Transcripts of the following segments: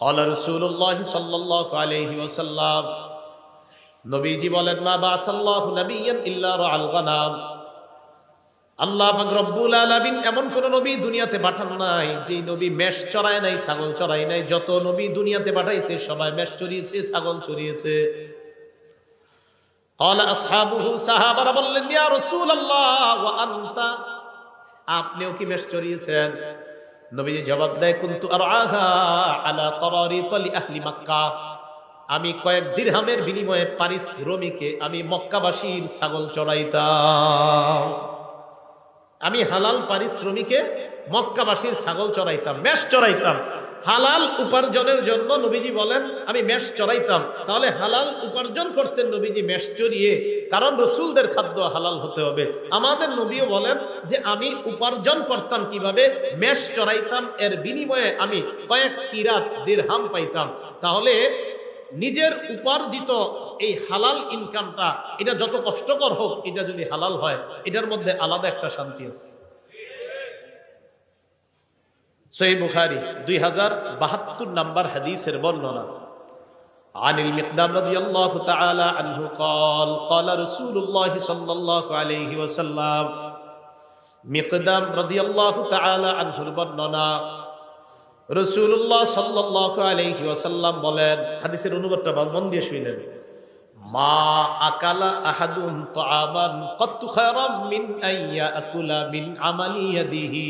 ক্বালা রাসূলুল্লাহ সাল্লাল্লাহু আলাইহি ওয়াসাল্লাম, নবীজি বলেন, মা বাসাল্লাহু নাবিয়্যান ইল্লা রাআল গানাম। আল্লাহ পাক রব্বুল আলামিন এমন কোন নবী দুনিয়াতে পাঠান নাই যে নবী মেষ চড়ায় নাই, ছাগল চড়ায় নাই। যত নবী দুনিয়াতে পাঠাইছে সবাই মেষ চড়িয়েছে, ছাগল চড়িয়েছে। ক্বালা আসহাবুহু, সাহাবারা বললেন, ইয়া রাসূলুল্লাহ ওয়া আনতা, আপনিও কি মেষ চড়িয়েছেন? নবীজি জবাব দেয়, কুনতু আরআহা আলা তারারিত লি আহলি মক্কা, আমি কয়েক দিরহামের বিনিময়ে পারিশ্রমিকে আমি মক্কাবাসীর ছাগল চড়াইতাম। আমি হালাল পারিশ্রমিকে মক্কাবাসীর ছাগল চড়াইতাম, মেষ চড়াইতাম। হালাল উপার্জনের জন্য নবীজি বলেন আমি মেষ চড়াইতাম। তাহলে হালাল উপার্জন করতেন নবীজি মেষ চড়িয়ে, কারণ রসুলদের খাদ্য হালাল হতে হবে। আমাদের নবীও বলেন যে আমি উপার্জন করতাম কিভাবে, মেষ চড়াইতাম, এর বিনিময়ে আমি কয়েক কিরাত দিরহাম পাইতাম। তাহলে নিজের উপার্জিত এই হালাল ইনকামটা, এটা যত কষ্টকর হোক, এটা যদি হালাল হয়, এটার মধ্যে আলাদা একটা শান্তি আছে। সহিহ বুখারী 2072 নম্বর হাদিসের বর্ণনা। আনিল মিকদাম রাদিয়াল্লাহু তাআলা আনহু قال قال رسول الله صلى الله عليه وسلم, মিকদাম রাদিয়াল্লাহু তাআলা আনহুর বর্ণনা, রাসূলুল্লাহ সাল্লাল্লাহু আলাইহি ওয়াসাল্লাম বলেন, হাদিসের অনুবাদটা মন দিয়ে শুনেন, মা আকালা আহাদুন তাআমান ক্বাত্তু খায়রাম মিন আইয়া আকুলা মিন আমালি ইয়াদিহি।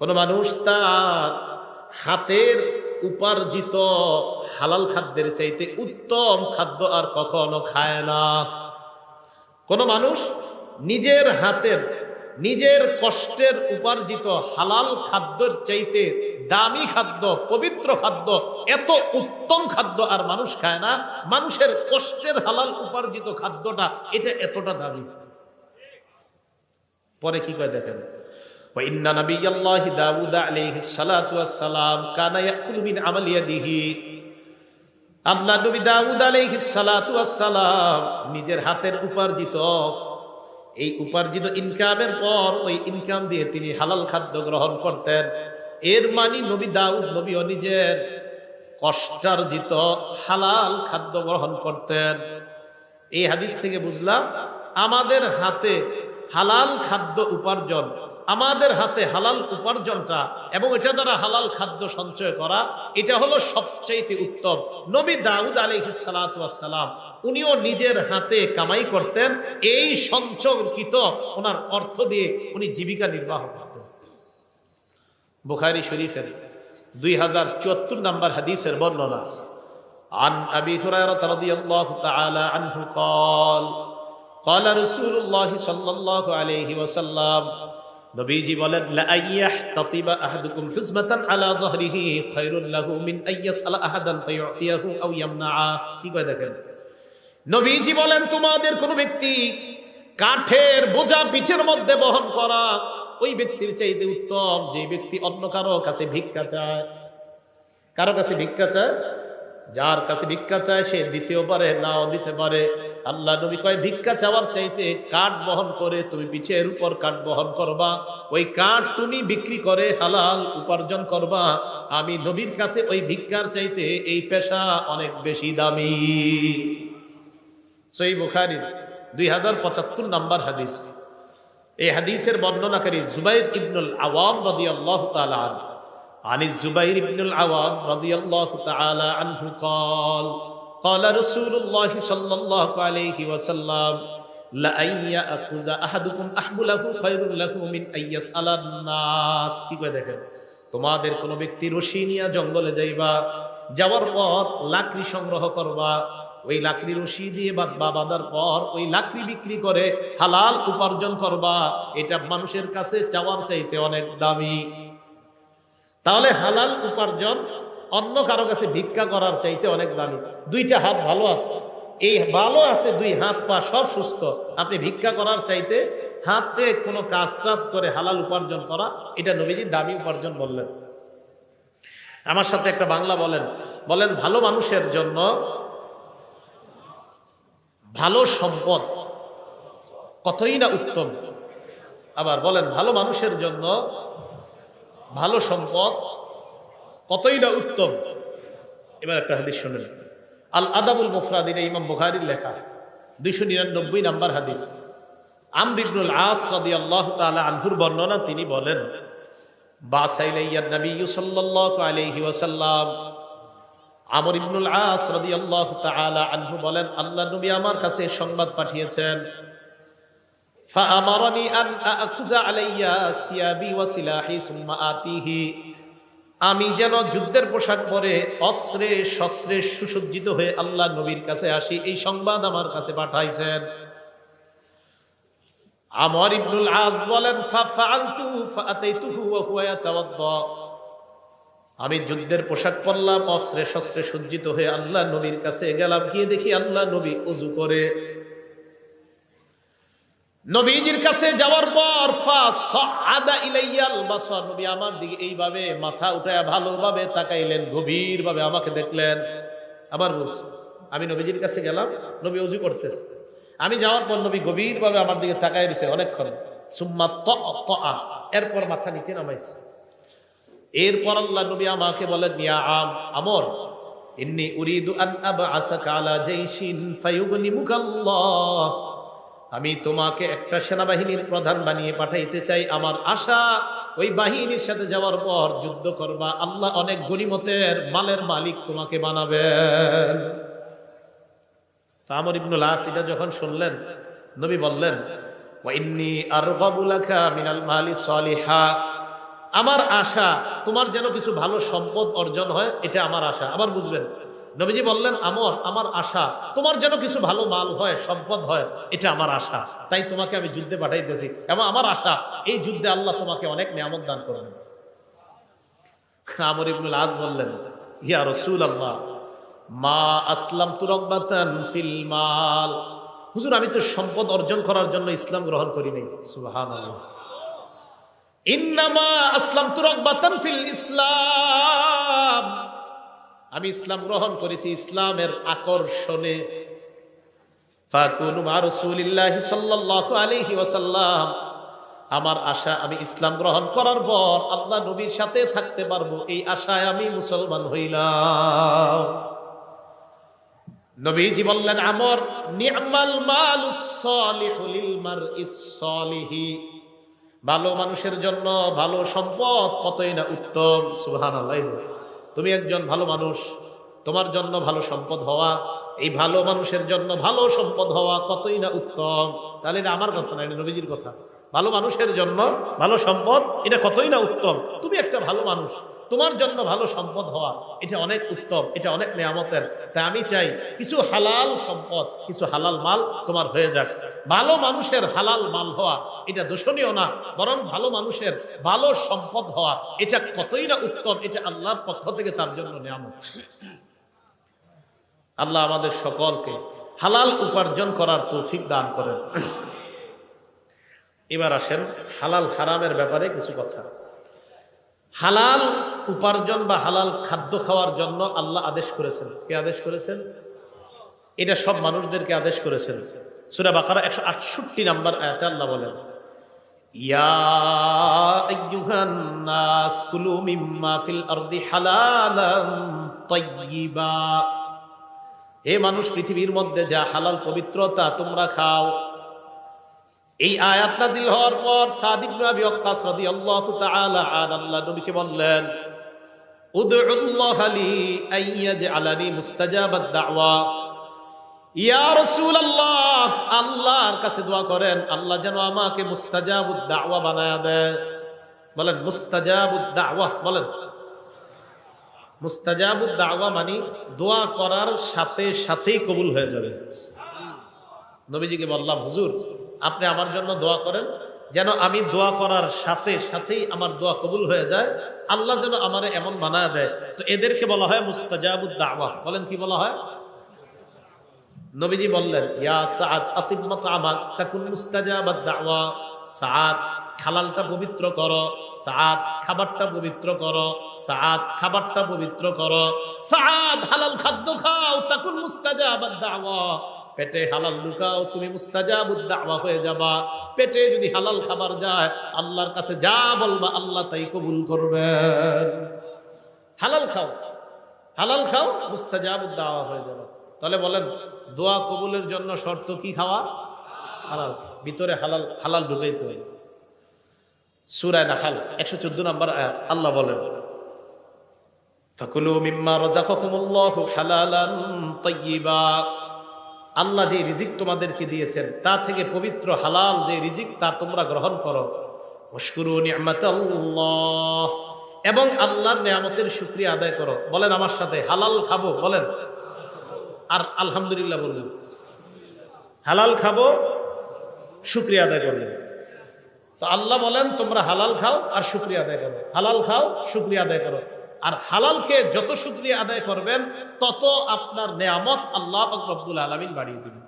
কোন মানুষ তার হাতের উপার্জিত হালাল খাদ্যের চাইতে উত্তম খাদ্য আর কখনো খায় না। কোন মানুষ নিজের হাতের, নিজের কষ্টের উপার্জিত হালাল খাদ্যের চাইতে দামি খাদ্য, পবিত্র খাদ্য, এত উত্তম খাদ্য আর মানুষ খায় না। মানুষের কষ্টের হালাল উপার্জিত খাদ্যটা এটা এতটা দামি। পরে কি কয় দেখেন, وإن نبي الله داود عليه الصلاة والسلام كان يأكل من عمل يده। আল্লাহ নবী দাউদ আলাইহিস সালাতু ওয়াস সালাম নিজের হাতের উপার্জিত, এই উপার্জিত ইনকামের পর ওই ইনকাম দিয়ে তিনি হালাল খাদ্য গ্রহণ করতেন। এর মানে নবী দাউদ নবীও নিজের কষ্টার্জিত হালাল খাদ্য গ্রহণ করতেন। এই হাদিস থেকে বুঝলাম আমাদের হাতে হালাল খাদ্য উপার্জন, আমাদের হাতে হালাল উপার্জনটা এবং এটা দ্বারা হালাল খাদ্য সঞ্চয় করা, এটা হলো সবচেয়ে উত্তম। নবী দাউদ আলাইহিস সালাতু ওয়াস সালাম উনিও নিজের হাতে কামাই করতেন, এই সঞ্চয়কৃত ওনার অর্থ দিয়ে উনি জীবিকা নির্বাহ করতেন। বুখারী শরীফের 2074 নম্বর হাদিসের বর্ণনা। আন আবি হুরায়রা রাদিয়াল্লাহু তাআলা আনহু قال قال رسول الله صلى الله عليه وسلم, নবীজি বলেন, লা আইয়াহতাতিবা আহাদুকুম হুজমাতান আলা যহরিহি খায়রুল লাহু মিন আইয়াসআলা আহাদান ফায়ুতিয়াহু আও ইয়ামনাআ। কি কয় দেখেন, নবীজি বলেন তোমাদের কোন ব্যক্তি কাঠের বোঝা পিঠের মধ্যে বহন করা ওই ব্যক্তির চাইতে উত্তম যে ব্যক্তি অন্য কারো কাছে ভিক্ষা চায়। কারো কাছে ভিক্ষা চায়, যার কাছে ভিক্ষা চায় সে দিতেও পারে, নাও দিতে পারে। আল্লাহ নবী কয় ভিক্ষা চাওয়ার চাইতে কাঠ বহন করে তুমি পিঠের উপর কাঠ বহন করবা, ওই কাঠ তুমি বিক্রি করে হালাল উপার্জন করবা। আমি নবীর কাছে ওই ভিক্ষার চাইতে এই পেশা অনেক বেশি দামি। সহিহ বুখারী 2075 নম্বর হাদিস। এই হাদিসের বর্ণনাকারী জুবাইর ইবনুল আওয়াম রাদিয়াল্লাহু তাআলা আনহু। عن الزبير بن العوام رضي الله تعالى عنه قال قال رسول الله صلى الله عليه وسلم لأن يأخذ أحدكم أحبله خير له من أن يسأل الناس। কি কয় দেখেন, তোমাদের কোন ব্যক্তি রশি নিয়ে জঙ্গলে যাইবা, যাওয়ার পর লাকড়ি সংগ্রহ করবা, ওই লাকড়ি রশি দিয়ে বাঁধার পর ওই লাকড়ি বিক্রি করে হালাল উপার্জন করবা, এটা মানুষের কাছে চাওয়ার চাইতে অনেক দামি। তাহলে হালাল উপার্জন অন্য কারো কাছে ভিক্ষা করার চাইতে অনেক দামি। দুইটা হাত ভালো আছে, এই ভালো আছে, দুই হাত পা সব সুস্থ, আপনি ভিক্ষা করার চাইতে হাতে কোনো কাজ টাজ করে হালাল উপার্জন করা, এটা নবীজি দামি উপার্জন বললেন। আমার সাথে একটা বাংলা বলেন, বলেন ভালো মানুষের জন্য ভালো সম্পদ কতই না উত্তম। আবার বলেন ভালো মানুষের জন্য ভালো সম্পদ কতই না উত্তম। এবার একটা হাদিস শুনেন, আল আদাবুল মুফরাদিনে ইমাম বুখারীর লেখা 299 নম্বর হাদিস। আমর ইবনুল আস রাদিয়াল্লাহু তাআলা আনহুর বর্ণনা, তিনি বলেন, বাসাইলাইয়ান নবী সাল্লাল্লাহু আলাইহি ওয়াসাল্লাম, আমর ইবনুল আস রাদিয়াল্লাহু তাআলা আনহু বলেন, আল্লাহর নবী আমার কাছে সংবাদ পাঠিয়েছেন, ফাআমারানি আন আখুযা আলাইয়া সিয়াবি ওয়া সিলাহি সুম্মা আতিহি, আমি যেন যুদ্ধের পোশাক পরে অস্ত্রে শস্ত্রে সুসজ্জিত হয়ে আল্লাহ নবীর কাছে আসি, এই সংবাদ আমার কাছে পাঠাইছেন। আমর ইবনুল আস বলেন, ফাফআলতু ফাআতাইতুহু ওয়া হুয়া ইয়াতাওয়াদ্দা, আমি যুদ্ধের পোশাক পরলাম, অস্ত্রে শস্ত্রে সজ্জিত হয়ে আল্লাহ নবীর কাছে গেলাম, গিয়ে দেখি আল্লাহ নবী ওযু করে। নবীজির কাছে যাওয়ার পর ফাসআদা ইলাইয়াল বাসার, নবী আমার দিকে এইভাবে মাথা উঠায়া ভালোভাবে তাকাইলেন, গভীরভাবে আমাকে দেখলেন। আবার বলছি, আমি নবীজির কাছে গেলাম, নবী ওযু করতেছে, আমি যাওয়ার পর নবী গভীরভাবে আমার দিকে তাকায় রয়েছে অনেকক্ষণ। সুম্মা তাআ, এরপর মাথা নিচে নামাইছে। এরপর আল্লাহ নবী আমাকে বলেন, ইয়া আমর, ইন্নী উরিদু আন আবআসাকা আলা জাইশিন ফায়ুগনিমুকাল্লাহ, আমি তোমাকে একটা সেনাবাহিনীর প্রধান বানিয়ে পাঠাইতে চাই। আমার আশা ওই বাহিনীর সাথে যাওয়ার পর যুদ্ধ করবা, আল্লাহ অনেক গনিমতের মালের মালিক তোমাকে বানাবেন। আমর ইবনুল আস এটা যখন শুনলেন, নবী বললেন, ওয়া ইন্নী আরগাবু লাকা মিনাল মালি সালিহা, আমার আশা তোমার যেন কিছু ভালো সম্পদ অর্জন হয়, এটা আমার আশা। আবার বুঝবেন, নবীজি বললেন, আমর, আমার আশা তোমার যেন কিছু ভালো মাল হয়, সম্পদ হয়, এটা আমার আশা, তাই তোমাকে আমি যুদ্ধে পাঠাইতেছি, এবং আমার আশা এই যুদ্ধে আল্লাহ তোমাকে অনেক নিয়ামত দান করবেন। আমর ইবনুল আস বললেন, ইয়া রাসূলুল্লাহ, মা আসলামতু রাগবাতান ফিল মাল, হুজুর আমি তো সম্পদ অর্জন করার জন্য ইসলাম গ্রহণ করি নাই। সুবহানাল্লাহ। ইন্নামা আসলামতু রাগবাতান ফিল ইসলাম, আমি ইসলাম গ্রহণ করেছি ইসলামের আকর্ষণে। ফাকুনু মা রাসূলিল্লাহি সাল্লাল্লাহু আলাইহি ওয়াসাল্লাম, আমার আশা আমি ইসলাম গ্রহণ করার পর আল্লাহ নবীর সাথে থাকতে পারবো, এই আশায় আমি মুসলমান হইলাম। নবীজি বললেন, আমর, নি'মাল মালুস সালিহু লিল মারইস সালিহি, ভালো মানুষের জন্য ভালো সম্পদ কতই না উত্তম। সুবহানাল্লাহ। তুমি একজন ভালো মানুষ, তোমার জন্য ভালো সম্পদ হওয়া, এই ভালো মানুষের জন্য ভালো সম্পদ হওয়া কতই না উত্তম। তাহলে এটা আমার কথা না, এটা নবীজির কথা। ভালো মানুষের জন্য ভালো সম্পদ, এটা কতই না উত্তম। তুমি একটা ভালো মানুষ, তোমার জন্য ভালো সম্পদ হওয়া, এটা অনেক উত্তম, এটা অনেক নেয়ামতের। তাই আমি চাই কিছু হালাল সম্পদ, কিছু হালাল মাল তোমার হয়ে যাক। ভালো মানুষের হালাল মাল হওয়া এটা দোষণীয় না, বরং ভালো মানুষের ভালো সম্পদ হওয়া এটা কতই না উত্তম, এটা আল্লাহর পক্ষ থেকে তার জন্য নিয়ামত। আল্লাহ আমাদের সকলকে হালাল উপার্জন করার তৌফিক দান করেন। এবার আসেন হালাল হারামের ব্যাপারে কিছু কথা। হালাল উপার্জন বা হালাল খাদ্য খাওয়ার জন্য আল্লাহ আদেশ করেছেন। কে আদেশ করেছেন? এটা সব মানুষদেরকে আদেশ করেছেন। সূরা বাকারা 168 নম্বর আয়াতে আল্লাহ বলেন, ইয়া আইয়ুহান নাস কুলু মিম্মা ফিল আরদি হালালান তাইয়্যিবা, হে মানুষ, পৃথিবীর মধ্যে যা হালাল পবিত্রতা তোমরা খাও। এই আয়াত নাযিল হওয়ার পর সাদ ইবনে আবি ওয়াক্কাস রাদিয়াল্লাহু তাআলা আনহু আল্লাহ নবীকে বললেন, উদউল্লাহ লি আইয়াজআলানি মুস্তাজাবাদ দাওয়া, ইয়া রাসূলুল্লাহ, আল্লাহর কাছে দোয়া করেন আল্লাহ যেন আমাকে মুস্তাজাবুদ দাওয়া বানায় দেয়। বলেন মুস্তাজাবুদ দাওয়া, বলেন। মুস্তাজাবুদ দাওয়া মানে দোয়া করার সাথে সাথেই কবুল হয়ে যাবে। নবীজিকে বললাম, হুজুর আপনি আমার জন্য দোয়া করেন যেন আমি দোয়া করার সাথে সাথেই আমার দোয়া কবুল হয়ে যায়, আল্লাহ যেন আমারে এমন বানায় দেয়। তো এদেরকে বলা হয় মুস্তাজাবুদ দাওয়া। বলেন কি বলা হয়? নবীজি বললেন, ইয়া সাআদ আতিব মাতআমাক তাকুন মুস্তাজাবাদ দাওয়া, সাআদ হালালটা পবিত্র করো, সাআদ খাবারটা পবিত্র করো, সাআদ খাবারটা পবিত্র করো, সাআদ হালাল খাদ্য খাও, তাকুন মুস্তাজাবাদ দাওয়া, পেটে হালাল ঢুকাও, তুমি মুস্তাজাবুদ দাওয়া হয়ে যাবা। পেটে যদি হালাল খাবার যায়, আল্লাহর কাছে যা বলবা আল্লাহ তাই কবুল করবেন। হালাল খাও, হালাল খাও, মুস্তাজাবুদ দাওয়া হয়ে যাবে। তাহলে বলেন দোয়া কবুলের জন্য শর্ত কি? খাওয়া হালাল, ভিতরে হালাল, হালাল ঢুকাইতে হয়। সূরা নাহল 114 নম্বর আয়াত আল্লাহ বলেন, ফাকুলু মিম্মা রাযাকাকুমুল্লাহু হালালান তাইয়্যিবা। আল্লাহ যে রিজিক তোমাদেরকে দিয়েছেন তা থেকে পবিত্র হালাল যে রিজিক তা তোমরা গ্রহণ করো। ওয়াশকুরু নি'মাতাল্লাহ, এবং আল্লাহর নিয়ামতের শুকরিয়া আদায় করো। বলেন আমার সাথে, হালাল খাবো, বলেন আর আলহামদুলিল্লাহ বললেন। হালাল খাবো, শুকরিয়া আদায় করলেন। তো আল্লাহ বলেন তোমরা হালাল খাও আর শুকরিয়া আদায় করো, হালাল খাও, শুকরিয়া আদায় করো। আর হালালকে যত শুকরিয়া আদায় করবেন তত আপনার নেয়ামত আল্লাহ পাক রব্বুল আলামিন বাড়িয়ে দিবেন।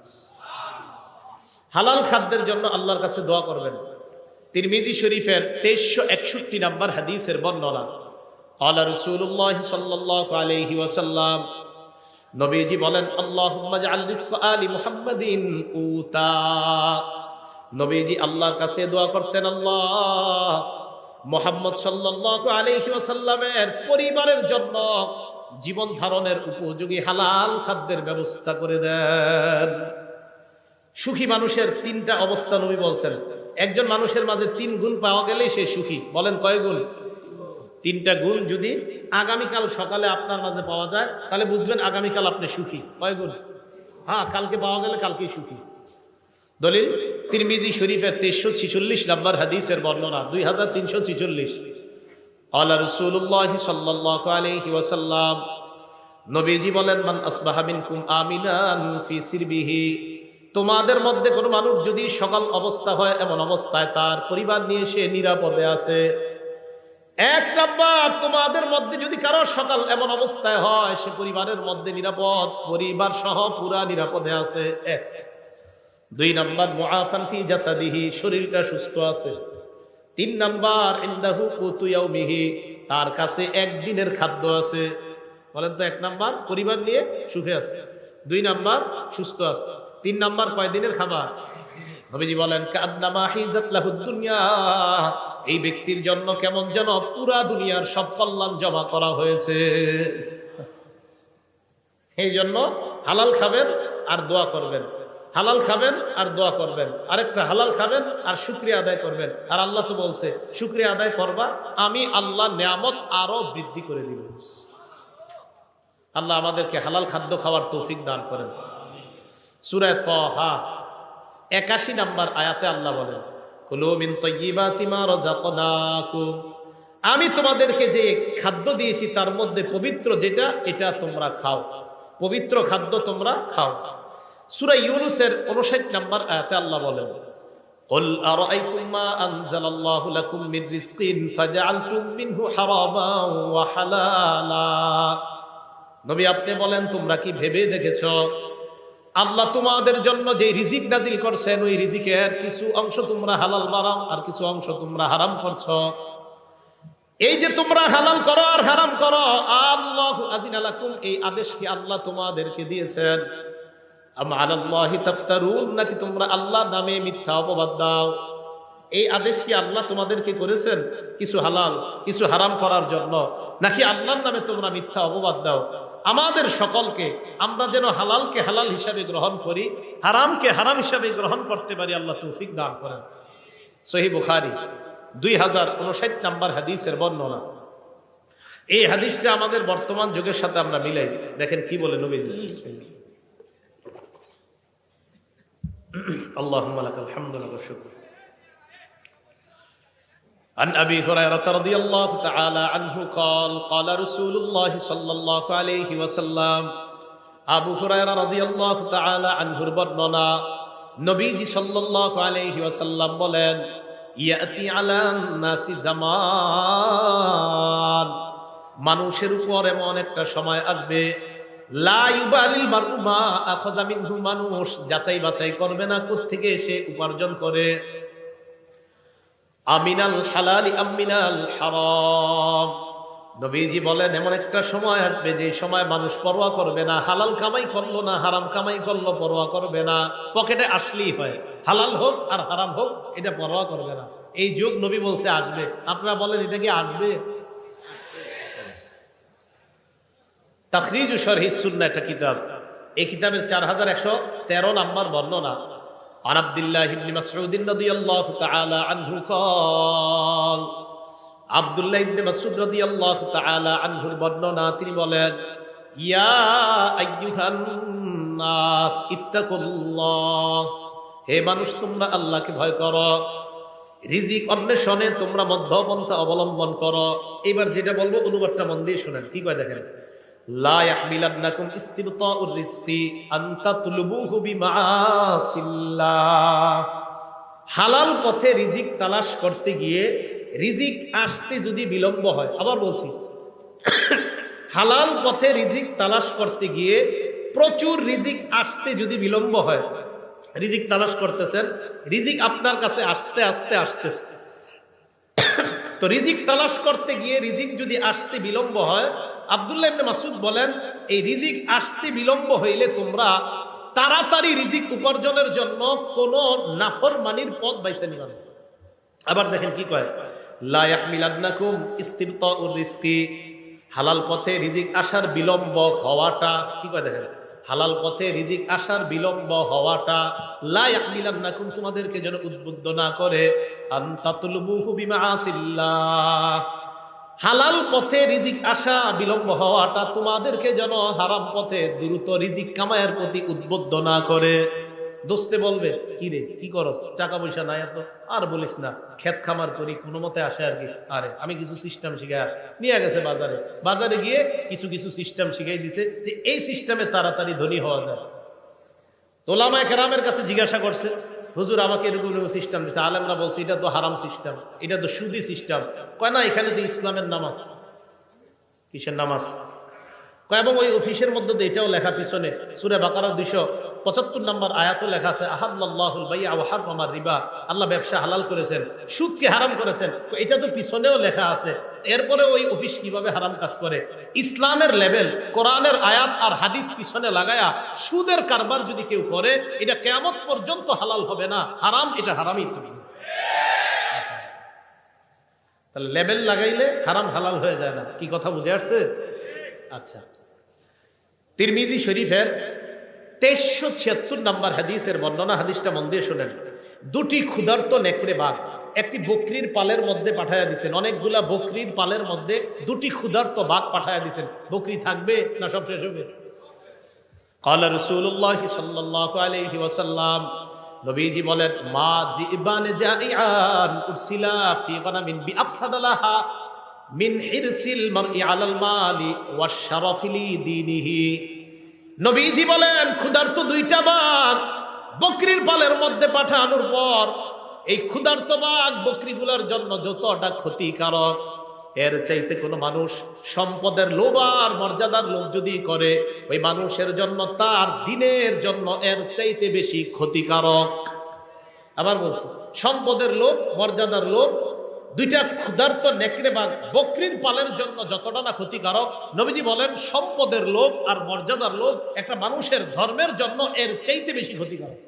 হালাল খাদ্যের জন্য আল্লাহর কাছে দোয়া করবেন। তিরমিজি শরীফের 2361 নম্বর হাদিসের বর্ণনা, ক্বালা রাসূলুল্লাহ সাল্লাল্লাহু আলাইহি ওয়াসাল্লাম, নবীজি বলেন, আল্লাহুম্মা জাআল রিজকা আলি মুহাম্মাদিন কুতা। নবীজি আল্লাহর কাছে দোয়া করতেন, আল্লাহ মুহাম্মদ সাল্লাল্লাহু আলাইহি ওয়াসাল্লামের পরিবারের জন্য জীবন ধারণের উপযোগী হালাল খাদ্যের ব্যবস্থা করে দেন। সুখী মানুষের তিনটা অবস্থা নবী বলছেন। একজন মানুষের মাঝে 3 গুণ পাওয়া গেলেই সে সুখী। বলেন কয় গুণ? 3টা গুণ যদি আগামীকাল সকালে আপনার মাঝে পাওয়া যায় তাহলে বুঝবেন আগামীকাল আপনি সুখী। কয় গুণ? হ্যাঁ, কালকে পাওয়া গেলে কালকেই সুখী। দলিল তিরমিজি শরীফের 2346 নম্বর হাদিসের বর্ণনা, 2346। ক্বালা রাসূলুল্লাহ সাল্লাল্লাহু আলাইহি ওয়াসাল্লাম, নবীজি বলেন, মান আসবাহা মিনকুম আমিনান ফি সিরবিহি। তোমাদের মধ্যে কোনো মানুষ যদি সকাল অবস্থা হয় এমন অবস্থায় তার পরিবার নিয়ে সে নিরাপদে আছে। 1 নাম্বার, তোমাদের মধ্যে যদি কারো সকাল এমন অবস্থায় হয় সে পরিবারের মধ্যে নিরাপদ, পরিবার সহ পুরা নিরাপদে আছে। 1। 2 নাম্বার, মুআফান ফি জাসাদিহি, শরীরটা সুস্থ আছে। 3 নাম্বার, ইনদাহু কুতু ইয়াউমিহি, তার কাছে একদিনের খাদ্য আছে। বলেন তো, 1 নাম্বার পরিবার নিয়ে সুখে আছে, 2 নাম্বার সুস্থ আছে, 3 নাম্বার কয়দিনের খাবার? নবীজি বলেন, কান্নামা হিজাত লাহুদ দুনিয়া, এই ব্যক্তির জন্য কেমন যেন পুরা দুনিয়ার সব কল্যাণ জমা করা হয়েছে। এই জন্য হালাল খাবেন আর দোয়া করবেন, হালাল খাবেন আর দোয়া করবেন। আরেকটা, হালাল খাবেন আর শুকরিয়া আদায় করবেন। আর আল্লাহ তো বলছে শুকরিয়া আদায় করবা, আমি আল্লাহ নিয়ামত আরো বৃদ্ধি করে দিব। আল্লাহ আমাদেরকে হালাল খাদ্য খাওয়ার তৌফিক দান করেন। সূরা তাহা 81 নম্বর আয়াতে আল্লাহ বলেন, কুলু মিন তাইয়্যিবাতি মা রাযাকনাকুম, আমি তোমাদেরকে যে খাদ্য দিয়েছি তার মধ্যে পবিত্র যেটা, এটা তোমরা খাও, পবিত্র খাদ্য তোমরা খাও। সূরা ইউনূসের 59 নম্বর আয়াতে আল্লাহ বলেন, কুল আরাআইতুম মা আনজালাল্লাহু লাকুম মিন রিজকিন ফাজআলতুম মিনহু হারামান ওয়া হালালা। নবী আপনি বলেন, তোমরা কি ভেবে দেখেছো আল্লাহ তোমাদের জন্য যে রিজিক নাজিল করছেন ওই রিজিকের কিছু অংশ তোমরা হালাল বানাও আর কিছু অংশ তোমরা হারাম করছো। এই যে তোমরা হালাল করো আর হারাম করো, আল্লাহু আযিনা লাকুম, এই আদেশ কি আল্লাহ তোমাদেরকে দিয়েছেন? আম আলাল্লাহি তাফতারুন, নাকি তোমরা আল্লাহর নামে মিথ্যা অপবাদ দাও? এই আদেশ কি আল্লাহ তোমাদেরকে করেছেন কিছু হালাল কিছু হারাম করার জন্য, নাকি আল্লাহর নামে তোমরা মিথ্যা অপবাদ দাও? আমাদের সকলকে আমরা যেন হালালকে হালাল হিসাবে গ্রহণ করি, হারামকে হারাম হিসাবে গ্রহণ করতে পারি, আল্লাহ তৌফিক দান করেন। সহিহ বুখারী 2059 নম্বর হাদিসের বর্ণনা। এই হাদিসটা আমাদের বর্তমান যুগের সাথে আমরা মিলাই দেখেন কি বলে নবীজি। আল্লাহুম্মা লাকাল হামদু ওয়া শুকর। عن أبي هريرة رضي الله تعالى عنه قال قال رسول الله صلى الله عليه وسلم, আবু হুরায়রা রাদিয়াল্লাহু তাআলা আনহুর বর্ণনা, নবীজি সাল্লাল্লাহু আলাইহি ওয়াসাল্লাম বলেন, ইয়াতি আলান নাসি জামান, মানুষের উপর এমন একটা সময় আসবে, লা ইউবালিল মারউ মা আখাযা মিনহু, মানুষ যাচাই বাছাই করবে না কোত্থেকে সে উপার্জন করে, আমিনাল হালালি আমিনাল হারাম। নবীজি বলেন এমন একটা সময় আসবে যে সময় মানুষ পরোয়া করবে না, হালাল কামাই করলো না হারাম কামাই করলো পরোয়া করবে না, পকেটে আসলেই হয়, হালাল হোক আর হারাম হোক এটা পরোয়া করবে না। এই যুগ নবী বলছে আসবে। আপনারা বলেন এটা কি আসবে? তাখরিজু শরহি সুন্নাহ একটা কিতাব। এই কিতাবের 4113 নম্বর বর্ণনা। আন আব্দুল্লাহ ইবনে মাসউদ রাদিয়াল্লাহু তাআলা আনহু قال আব্দুল্লাহ ইবনে মাসউদ রাদিয়াল্লাহু তাআলা আনহুর বর্ণনা, তিনি বলেন, ইয়া আইয়ুহান নাস ইত্তাকুল্লাহ, হে মানুষ তোমরা আল্লাহকে ভয় করো, রিজিক অন্বেষণে তোমরা মধ্যপন্থা অবলম্বন করো। এবার যেটা বলবো অনুবাদটা মন দিয়ে শুনেন, কি কয় দেখেন। লা ইয়াহমিলান্নাকুম ইস্তিবতাউর রিজকি আন তাতলুবুহু বিমাআসিল্লাহ। হালাল পথে রিজিক তালাশ করতে গিয়ে রিজিক আসতে যদি বিলম্ব হয়, আবার বলছি, হালাল পথে রিজিক তালাশ করতে গিয়ে প্রচুর রিজিক আসতে যদি বিলম্ব হয়, রিজিক তালাশ করতেছেন, রিজিক আপনার কাছে আস্তে আস্তে আসতেছে, তো রিজিক তালাশ করতে গিয়ে রিজিক যদি আসতে বিলম্ব হয়, আব্দুল্লাহ ইবনে মাসউদ বলেন, এই রিজিক আসতে বিলম্ব হইলে তোমরা তাড়াতাড়ি রিজিক উপার্জনের জন্য কোন নাফরমানির পথ বাইছে নিবা না। আবার দেখেন কি কয়, লা ইয়াহমিলান্নাকুম ইস্তিবতাউর রিজকি, হালাল পথে রিজিক আসার বিলম্ব হওয়াটা, কি কয় দেখেন, হালাল পথে রিজিক আসার বিলম্ব হওয়াটা, লা ইয়াহমিলান্নাকুম, তোমাদেরকে যেন উদ্বুদ্ধ না করে, আন তাতলুবুহু বিমাআসিল্লাহ, হালাল পথে রিজিক আসা বিলম্ব হওয়াটা তোমাদেরকে যেন হারাম পথে দ্রুত রিজিক কামায়ের প্রতি উদ্বুদ্ধ না করে। দোস্তে বলবে, কি রে কি করস, টাকা পয়সা নাই এত, আর বলিস না, ক্ষেত খামার করি কোনো মতে আসে আর কি। আরে আমি কিছু সিস্টেম শিখাই আস, নিয়ে গেছে বাজারে, বাজারে গিয়ে কিছু কিছু সিস্টেম শিখাই দিছে যে এই সিস্টেমে তাড়াতাড়ি ধনী হওয়া যায়। ওলামায়ে কেরামের কাছে জিজ্ঞাসা করছে, হুজুর আমাকে এরকম সিস্টেম দিছে, আলেমরা বলছে এটা তো হারাম সিস্টেম, এটা তো সুদি সিস্টেম। কয় না, এখানে তো ইসলামের নামাজ। কিসের নামাজ? কয় এবং ওই অফিসের মধ্যে এটাও লেখা, পিছনে সূরা বাকারার 275 নম্বর আয়াতও লেখা আছে, আহাল্লাল্লাহুল বাই'a ওয়া হাররামার রিবা, আল্লাহ ব্যবসা হালাল করেছেন, সুদকে হারাম করেছেন। এটা তো পিছনেও লেখা আছে, এরপরে ওই অফিস কিভাবে হারাম কাজ করে? ইসলামের লেভেল, কোরআনের আয়াত আর হাদিস পিছনে লাগায়া সুদের কারবার যদি কেউ করে, এটা কিয়ামত পর্যন্ত হালাল হবে না, হারাম, এটা হারামই থাকবে। তাহলে লেভেল লাগাইলে হারাম হালাল হয়ে যায় না। কি কথা বুঝে আসছে? আচ্ছা, তিরমিজি শরীফের 2376 নম্বর হাদিসের বর্ণনা, হাদিসটা মন দিয়ে শুনেন। দুটি ক্ষুধার্ত নেকড়ে বাঘ একটি বকরির পালের মধ্যে পাঠায়া দিছেন, অনেকগুলা বকরির পালের মধ্যে দুটি ক্ষুধার্ত বাঘ পাঠায়া দিছেন। বকরি থাকবে না সব শেষ হবে? ক্বালা রাসূলুল্লাহ সাল্লাল্লাহু আলাইহি ওয়াসাল্লাম, নবীজি বলেন, মা জিবান জাইআন উরসিলা ফি গানামিন বিআফসাদালাহা মিন হিরসিল মারই আলাল মালি ওয়াশ-শারাফি লিদীনিহি। নবীজি বলেন, ক্ষুধার্ত দুইটা বাঘ বকরির পালের মধ্যে পাঠানোর পর এই ক্ষুধার্ত বাঘ বকরিগুলোর জন্য যতটা ক্ষতিকারক, এর চাইতে কোনো মানুষ সম্পদের লোভ আর মর্যাদার লোভ যদি করে, ওই মানুষের জন্য তার দিনের জন্য এর চাইতে বেশি ক্ষতিকারক। আবার বলছি, সম্পদের লোভ, মর্যাদার লোভ, দুইটা ক্ষুধার্ত নেকড়ে বাঘ বকরির পালের জন্য যতটা না ক্ষতিকারক, নবীজি বলেন সম্পদের লোভ আর মর্যাদার লোভ একটা মানুষের ধর্মের জন্য এর চাইতে বেশি ক্ষতিকারক।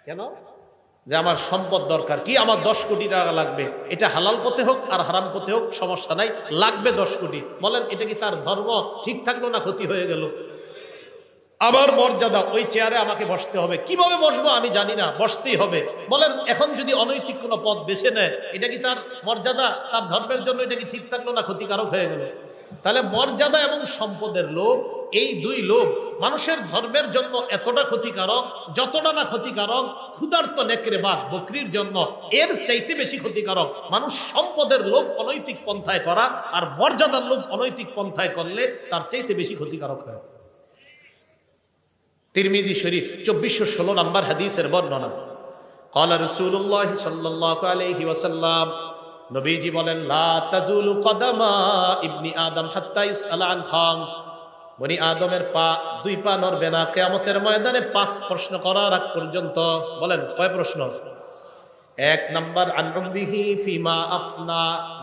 কেন? যে আমার সম্পদ দরকার, কি আমার 10 কোটি টাকা লাগবে, এটা হালাল পথে হোক আর হারাম পথে হোক সমস্যা নাই, লাগবে 10 কোটি। বলেন এটা কি তার ধর্ম ঠিক থাকলো না ক্ষতি হয়ে গেল? আবার মর্যাদা, ওই চেয়ারে আমাকে বসতে হবে, কিভাবে বসবো আমি জানি না, বসতেই হবে। বলেন এখন যদি অনৈতিক কোনো পথ বেছে নেয়, এটা কি তার মর্যাদা, তার ধর্মের জন্য এটা কি ঠিক থাকলো না ক্ষতিকারক হয়ে গেল? তাহলে মর্যাদা এবং সম্পদের লোভ, এই দুই লোভ মানুষের ধর্মের জন্য এতটা ক্ষতিকারক, যতটা না ক্ষতিকারক ক্ষুধার্ত নেকড়ে বাঘ বকরির জন্য এর চাইতে বেশি ক্ষতিকারক মানুষ সম্পদের লোভ অনৈতিক পন্থায় করা, আর মর্যাদার লোভ অনৈতিক পন্থায় করলে তার চাইতে বেশি ক্ষতিকারক হয়। তিরমিজি শরীফ 2416 নম্বর হাদিসের বর্ণনা। ক্বালা রাসূলুল্লাহ সাল্লাল্লাহু আলাইহি ওয়াসাল্লাম, নবীজি বলেন, লা তাজুলু কদামা ইবনি আদম হাত্তা ইউসআলা আন খামস, বনি আদমের পা, দুই পা নড়বে না কিয়ামতের ময়দানে 5 প্রশ্ন করার আগ পর্যন্ত। বলেন কয় প্রশ্ন? 1 নাম্বার আন উমরিহি ফিমা আফনা,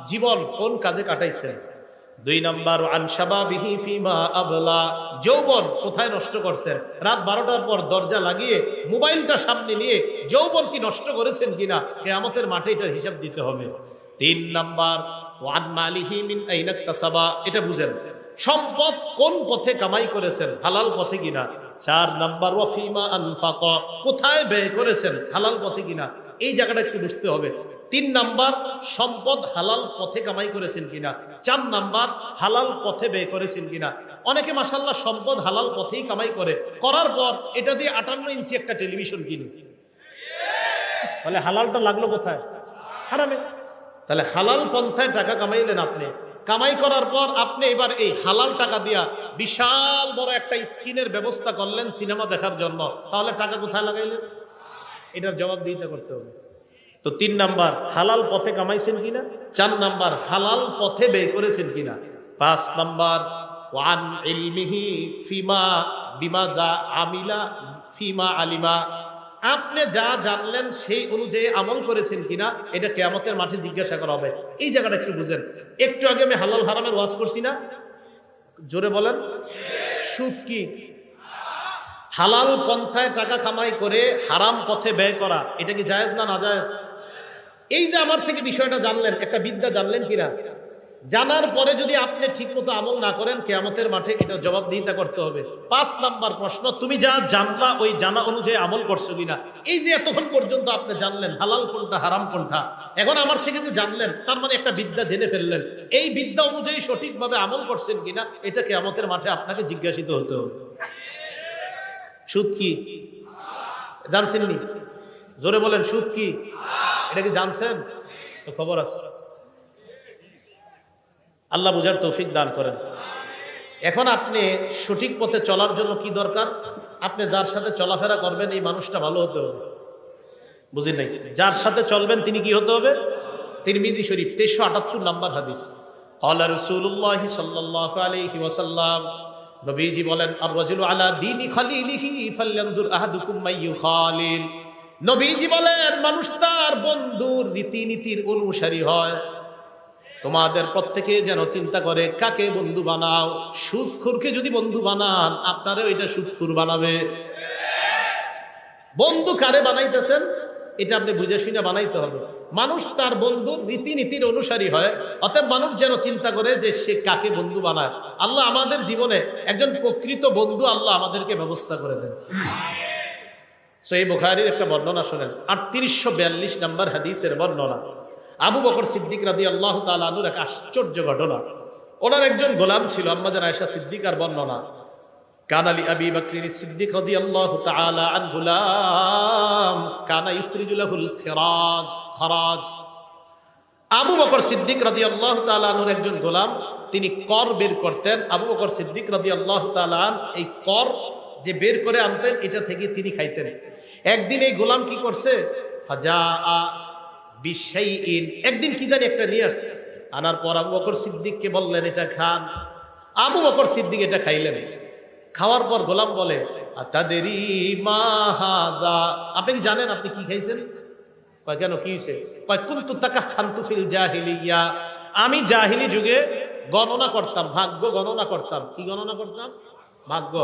জীবন কোন কাজে কাটাইছেন। 2 নাম্বার আন শাবাবিহি ফিমা আবলা, যৌবন কোথায় নষ্ট করছেন। রাত 12টার পর দরজা লাগিয়ে মোবাইলটা সামনে নিয়ে যৌবন কি নষ্ট করেছেন কিনা, কিয়ামতের মাঠে এটার হিসাব দিতে হবে। 3 নাম্বার ওয়ান মালিহি মিন আইনা ইকতাসাবা, এটা বুঝেন, সম্পদ কোন পথে কামাই করেছেন, হালাল পথে কিনা। 4 নাম্বার ওয়াফিমা আনফাকা, কোথায় ব্যয় করেছেন, হালাল পথে কিনা, এই জায়গাটা একটু বুঝতে হবে। 3 নাম্বার সম্পদ হালাল পথে কামাই করেছেন কিনা। 4 নাম্বার হালাল পথে ব্যয় করেছেন কিনা। অনেকে মাশাআল্লাহ সম্পদ হালাল পথেই কামাই করার পর এটা দিয়ে 58 ইঞ্চি একটা টেলিভিশন কিনে, তাহলে হালালটা লাগলো কোথায়? হারামে। তাহলে হালাল পন্থায় টাকা কামাইলেন আপনি, কামাই করার পর আপনি এবার এই হালাল টাকা দিয়া বিশাল বড় একটা স্ক্রিনের ব্যবস্থা করলেন সিনেমা দেখার জন্য, তাহলে টাকা কোথায় লাগাইলেন? এটার জবাব দিতে করতে হবে। তো 3 নাম্বার হালাল পথে কামাইছেন কিনা, 4 নাম্বার হালাল পথে ব্যয় করেছেন কিনা, 5 নাম্বার ওয়ান ইলমিহি ফিমা বিমা যা আমিলা ফিমা আলিমা, আপনি যা জানলেন সেই অনুযায়ী আমল করেছেন কিনা, এটা কিয়ামতের মাঠে জিজ্ঞাসা করা হবে। এই জায়গাটা একটু বুঝেন। একটু আগে আমি হালাল হারামের ওয়াজ করছি না, জোরে বলেন। সুদ কি? হালাল পন্থায় টাকা কামাই করে হারাম পথে ব্যয় করা, এটা কি জায়েজ না নাজায়েজ? এই যে আমার থেকে বিষয়টা জানলেন, একটা বিদ্যা জানলেন কিনা, জানার পরে যদি আপনি ঠিকমতো আমল না করেন কিয়ামতের মাঠে এটা জবাবদিহিতা করতে হবে। 5 নাম্বার প্রশ্ন, তুমি যা জানলা ওই জানা অনুযায়ী আমল করছো কিনা। এই যে এতক্ষণ পর্যন্ত আপনি জানলেন হালাল কোনটা হারাম কোনটা, এখন আমার থেকে যে জানলেন তার মানে একটা বিদ্যা জেনে ফেললেন, এই বিদ্যা অনুযায়ী সঠিকভাবে আমল করছেন কিনা এটা কিয়ামতের মাঠে আপনাকে জিজ্ঞাসিত হতে হবে। সুদ কি জানছেন নি? জোরে বলেন, সুদ কি? এটা কি জানছেন? তো খবর আছে। আল্লাহ বুঝার তৌফিক দান করেন। এখন আপনি সঠিক পথে চলার জন্য কি দরকার? আপনি যার সাথে চলাফেরা করবেন এই মানুষটা ভালো হতে হবে। বুঝেন নাই? যার সাথে চলবেন তিনি কি হতে হবে? তিরমিজি শরীফ 1378 নাম্বার হাদিস, ক্বালা রাসূলুল্লাহ সাল্লাল্লাহু আলাইহি ওয়াসাল্লাম, নবীজি বলেন, আর রাজুলু আলা দীনি খালিলিহি ফালয়ানজুর আহাদুকুম মাইয়ু খালিল। নবীজি বলেন, মানুষ তার বন্ধুর রীতিনীতির অনুসারী হয়। তোমাদের প্রত্যেকে যেন চিন্তা করে কাকে বন্ধু বানাও। সুদখোরকে যদি বন্ধু বানান আপনারও এটা সুদখোর বানাবে। বন্ধু কারে বানাইতেছেন এটা আপনি বুঝে শুনে বানাইতে হবে। মানুষ তার বন্ধুর রীতিনীতির অনুসারী হয়, অতএব মানুষ যেন চিন্তা করে যে সে কাকে বন্ধু বানায়। আল্লাহ আমাদের জীবনে একজন প্রকৃত বন্ধু আল্লাহ আমাদেরকে ব্যবস্থা করে দেন। সহিহ বুখারীর একটা বর্ণনা শুনেন, 3842 নাম্বার হাদিসের বর্ণনা। আবু বকর সিদ্দিক রাদিয়াল্লাহু তাআলা আনহুর এক আশ্চর্য ঘটনা। ওনার একজন গোলাম ছিল, আম্মা জান আয়েশা সিদ্দিকার বর্ণনা, কানা লি আবি বকর সিদ্দিক রাদিয়াল্লাহু তাআলা আনহু গুলাম কানা ইখরিজু লাহুল খরাজ। আবু বকর সিদ্দিক রাদিয়াল্লাহু তাআলা আনহুর একজন গোলাম, তিনি কর বের করতেন। আবু বকর সিদ্দিক রাদিয়াল্লাহু তাআলা এই কর যে বের করে আনতেন এটা থেকে তিনি খাইতেন। একদিন এই গোলাম কি করছে, ফাজাআ বিশাইইন, একদিন কি জানি একটা নিয়ে আসছে, আনার পর আবু বকর সিদ্দিককে বললেন এটা খান। আবু বকর সিদ্দিক এটা খাইলেন। খাওয়ার পর গোলাম বলে, আতাদেরি মা হাযা, আপনি কি জানেন আপনি কি খাইছেন? কয় কেন, কি হইছে? কয় কুনতু তাকাখানতু ফিল জাহিলিয়া, আমি জাহিলি যুগে গণনা করতাম, ভাগ্য গণনা করতাম। কি গণনা করতাম? ভাগ্য।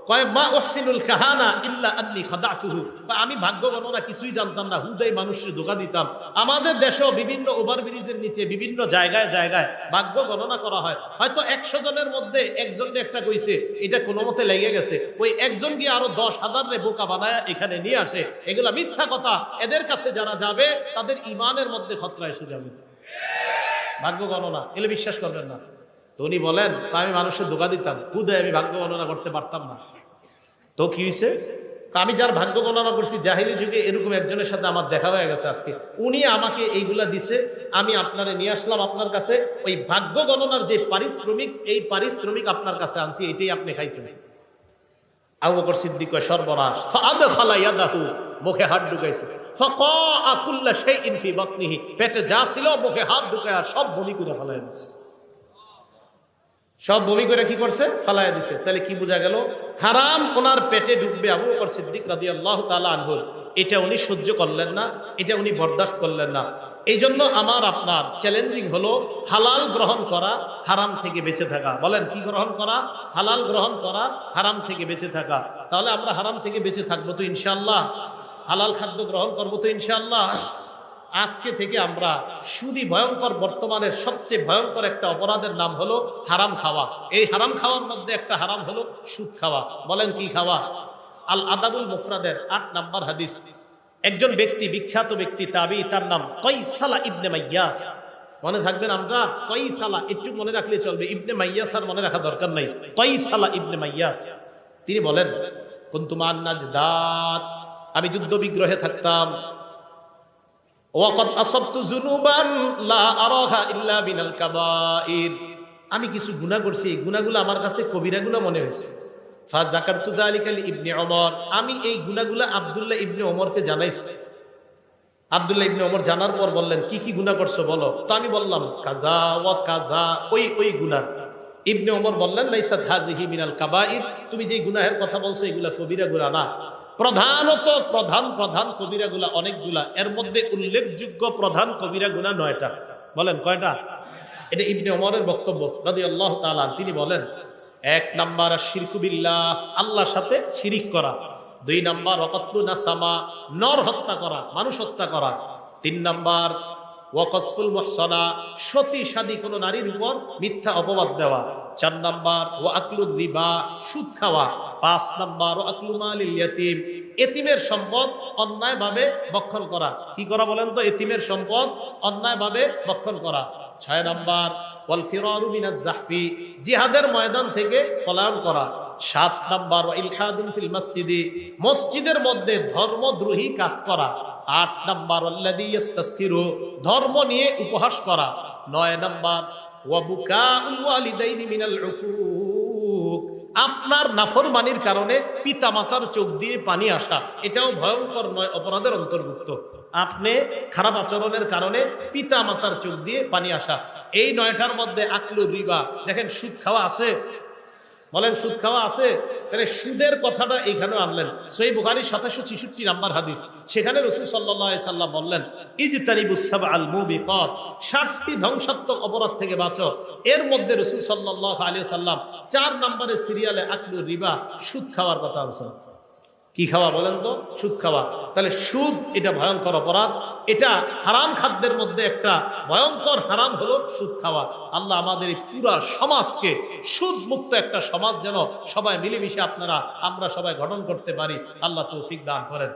কয় মা উহসিনুল কাহানা ইল্লা আন্নী খাদাতুহু, আমি ভাগ্য গণনা কিছুই জানতাম না, হুদাই মানুষের ধোঁকা দিতাম। আমাদের দেশেও বিভিন্ন ওভারব্রিজের নিচে বিভিন্ন জায়গায় জায়গায় ভাগ্য গণনা করা হয়। হয়তো 100 জনের মধ্যে একজনকে একটা কইছে, এটা কোনো মতে লেগে গেছে, ওই একজন গিয়ে আরো 10,000 রে বোকা বানায় এখানে নিয়ে আসে। এগুলা মিথ্যা কথা। এদের কাছে যারা যাবে তাদের ইমানের মধ্যে খতরা এসে যাবে। ভাগ্য গণনা এগুলো বিশ্বাস করবেন না। তো উনি বলেন, আমি মানুষের ধোঁকা দিতাম, হুদায় আমি ভাগ্য গণনা করতে পারতাম না। তো কি হয়েছে? আমি যার ভাগ্য গণনা করছি জাহিলি যুগে এরকম একজনের সাথে আমার দেখা হয়ে গেছে আজকে, উনি আমাকে এইগুলা দিছে, আমি আপনারে নিয়ে আসলাম আপনার কাছে। ওই ভাগ্য গণনার যে পারিশ্রমিক, এই পারিশ্রমিক আপনার কাছে আনছি, এটাই আপনি খাইছেন। আবু বকর সিদ্দিক কয় সর্বনাশ। ফাআদখালা ইয়াদাহু, মুখে হাত ঢুকাইছে। ফাকাআ কুল্লা শাইইন ফি বাতনিহি, পেটে যা ছিল মুখে হাত ঢুকায়া সব বমি করে ফেলায় দিছে। সব বমি করে কি করছে? ফালায়া দিছে। তাহলে কি বোঝা গেল? হারাম ওনার পেটে ঢুকবে আবু বকর সিদ্দিক রাদিয়াল্লাহু তাআলা আনহু, এটা উনি সহ্য করলেন না, এটা উনি বরদাস্ত করলেন না। এই জন্য আমার আপনার চ্যালেঞ্জিং হলো হালাল গ্রহণ করা, হারাম থেকে বেঁচে থাকা। বলেন কি গ্রহণ করা? হালাল গ্রহণ করা, হারাম থেকে বেঁচে থাকা। তাহলে আমরা হারাম থেকে বেঁচে থাকবো তো ইনশাআল্লাহ, হালাল খাদ্য গ্রহণ করবো তো ইনশাআল্লাহ। আজকে থেকে আমরা সুদী ভয়ঙ্কর, বর্তমানের সবচেয়ে ভয়ঙ্কর একটা অপরাধের নাম হলো হারাম খাওয়া। এই হারাম খাওয়ার মধ্যে একটা হারাম হলো সুদ খাওয়া। বলেন কি খাওয়া? আল আদাবুল মুফরাদের ৮ নম্বর হাদিস, একজন ব্যক্তি, বিখ্যাত ব্যক্তি তাবি, তার নাম কয়সালা ইবনে মাইয়াস। মনে থাকবেন, আমরা কয়সালা একটু মনে রাখলে চলবে, ইবনে মাইয়াস আর মনে রাখা দরকার নাই। কয়সালা ইবনে মাইয়াস তিনি বলেন, কুনতু মান নাজদাত, আমি যুদ্ধ বিগ্রহে থাকতাম। ওয়াকাদ আসাবতু যুনুবান লা আরাহা ইল্লা বিনাল কাবাইর, আমি কিছু গুনাহ করছি, এই গুনাহগুলো আমার কাছে কবিরা গুনাহ মনে হয়েছে। ফাযাকারতু যালিকা লি ইবনে ওমর, আমি এই গুনাহগুলো আব্দুল্লাহ ইবনে ওমরকে জানাইছি। আব্দুল্লাহ ইবনে ওমর জানার পর বললেন, কি কি গুনাহ করছো বলো। তো আমি বললাম কাজা ওয়া কাজা, ওই গুনাহ। ইবনে ওমর বললেন, লাইসাত হাযিহি মিনাল কাবাইর, তুমি যে গুনাহের কথা বলছো এগুলা কবিরা গুনাহ না। প্রধানত প্রধান কবিরা গুনাহ অনেকগুলা, এর মধ্যে উল্লেখযোগ্য প্রধান কবিরা গুনাহ 9টা। বলেন কয়টা? এটা ইবনে ওমরের বক্তব্য রাদিয়াল্লাহু তাআলা। তিনি বলেন, 1 নাম্বার শিরকু বিল্লাহ, আল্লাহর সাথে শিরিক করা। 2 নাম্বার ওয়াকাতলু নাসামা, নর হত্যা করা, মানুষ হত্যা করা। 3 নাম্বার ওয়াকসফুল মুহসানা, সতী সাদী কোনো নারীর উপর মিথ্যা অপবাদ দেওয়া। 4 নাম্বার ওয়াকলুর রিবা, সুদ খাওয়া। 5 নাম্বার ওয়াকলু মালিল ইয়াতীম, এতিমের সম্পদ অন্যায়ভাবে ভক্ষণ করা। কি করা বলেন তো? এতিমের সম্পদ অন্যায়ভাবে ভক্ষণ করা। 6 নাম্বার ওয়াল ফিরারু মিনাজ জাহফি, জিহাদের ময়দান থেকে পলায়ন করা। 7 নাম্বার ওয়া ইলহাদুন ফিল মসজিদি, মসজিদের মধ্যে ধর্মদ্রোহী কাজ করা। 8 নাম্বার আল্লাযী ইস্তাসখিরু, ধর্ম নিয়ে উপহাস করা। 9 নাম্বার ওয়া বুকাউল ওয়ালিদাইনি মিনাল উকুক, আপনার নাফরমানির কারণে পিতামাতার চোখ দিয়ে পানি আসা, এটাও ভয়ঙ্কর 9 অপরাধের অন্তর্ভুক্ত। আপনি খারাপ আচরণের কারণে পিতা মাতার চোখ দিয়ে পানি আসা। এই 9টার মধ্যে আকলু রিবা, দেখেন সুদ খাওয়া আছে। বলেন সুদ খাওয়া আছে? তাহলে সুদের কথাটা এইখানে আনলেন। সহিহ বুখারী 766 নাম্বার হাদিস, সেখানে রাসূল সাল্লাল্লাহু আলাইহি সাল্লাম বললেন, ইজতানিবুস সাবআল মুবিকাত, 7টি ধ্বংসাত্মক অপরাধ থেকে বাঁচো। এর মধ্যে রাসূল সাল্লাল্লাহু আলাইহি সাল্লাম 4 নম্বরে সিরিয়ালে আকলু রিবা, সুদ খাওয়ার কথা বলেছেন। কি খাওয়া বলেন তো? সুদ খাওয়া। তাহলে সুদ এটা ভয়ঙ্কর অপরাধ, এটা হারাম খাদ্যের মধ্যে একটা ভয়ঙ্কর হারাম হলো সুদ খাওয়া। আল্লাহ আমাদের এই পুরা সমাজকে সুদ মুক্ত একটা সমাজ যেন সবাই মিলেমিশে আমরা সবাই গঠন করতে পারি, আল্লাহ তৌফিক দান করেন।